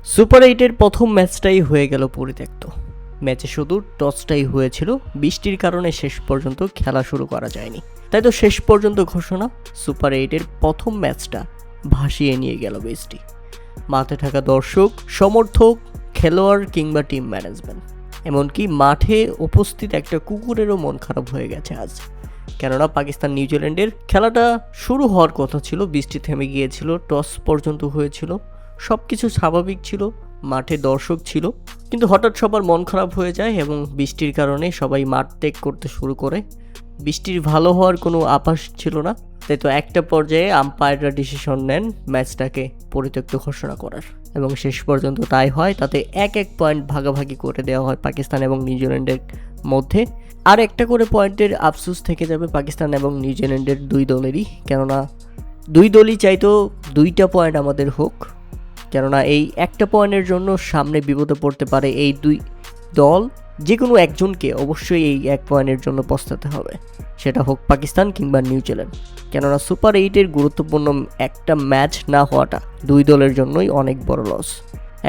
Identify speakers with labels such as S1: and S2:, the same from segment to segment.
S1: Super 8-এর প্রথম ম্যাচটাই হয়ে গেল পরিত্যক্ত। ম্যাচে শুধু টসটাই হয়েছিল, বৃষ্টির কারণে শেষ পর্যন্ত খেলা শুরু করা যায়নি। তাই তো শেষ পর্যন্ত ঘোষণা, সুপার 8-এর প্রথম ম্যাচটা ভাসিয়ে নিয়ে গেল বৃষ্টি। মাঠে থাকা দর্শক, সমর্থক, খেলোয়াড় কিংবা টিম ম্যানেজমেন্ট, এমনকি মাঠে উপস্থিত একটা কুকুরেরও মন খারাপ হয়ে গেছে আজ। কেননা পাকিস্তান নিউজিল্যান্ডের খেলাটা শুরু হওয়ার কথা ছিল, বৃষ্টি থেমে গিয়েছিল, টস পর্যন্ত হয়েছিল, সব কিছু স্বাভাবিক ছিল, মাঠে দর্শক ছিল, কিন্তু হঠাৎ সবার মন খারাপ হয়ে যায় এবং বৃষ্টির কারণে সবাই মাঠ ত্যাগ করতে শুরু করে। বৃষ্টির ভালো হওয়ার কোনো আভাস ছিল না, তাই তো একটা পর্যায়ে আম্পায়াররা ডিসিশন নেন ম্যাচটাকে পরিত্যক্ত ঘোষণা করার, এবং শেষ পর্যন্ত তাই হয়। তাতে এক পয়েন্ট ভাগাভাগি করে দেওয়া হয় পাকিস্তান এবং নিউজিল্যান্ডের মধ্যে। আর একটা করে পয়েন্টের আফসোস থেকে যাবে পাকিস্তান এবং নিউজিল্যান্ডের দুই দলেরই, কেননা দুই দলই চাইতো 2টা পয়েন্ট আমাদের হোক, কেননা এই একটা পয়েন্টের জন্য সামনে বিপদে পড়তে পারে এই দুই দল। যে কোনো একজনকে অবশ্যই এই 1 পয়েন্টের জন্য পস্তাতে হবে, সেটা হোক পাকিস্তান কিংবা নিউজিল্যান্ড। কেননা সুপার 8-এর গুরুত্বপূর্ণ একটা ম্যাচ না হওয়াটা দুই দলের জন্যই অনেক বড় লস।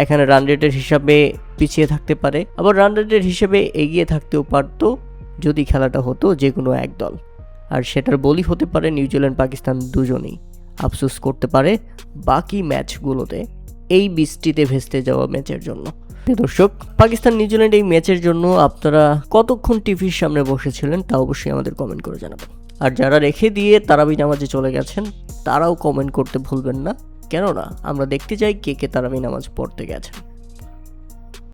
S1: এখানে রান রেটের হিসাবে পিছিয়ে থাকতে পারে, আবার রান রেটের হিসেবে এগিয়ে থাকতেও পারতো যদি খেলাটা হতো যে কোনো এক দল, আর সেটার বলি হতে পারে নিউজিল্যান্ড পাকিস্তান দুজনেই। আফসোস করতে পারে বাকি ম্যাচগুলোতে এই বৃষ্টিতে ভেস্তে যাওয়া ম্যাচের জন্য। দর্শক, পাকিস্তান নিউজিল্যান্ড এই ম্যাচের জন্য আপনারা কতক্ষণ টিভির সামনে বসেছিলেন তা অবশ্যই আমাদের কমেন্ট করে জানাবেন। আর যারা রেখে দিয়ে তারাবি নামাজে চলে গেছেন তারাও কমেন্ট করতে ভুলবেন না, কেননা আমরা দেখতে চাই কে কে তারাবি নামাজ পড়তে গেছেন।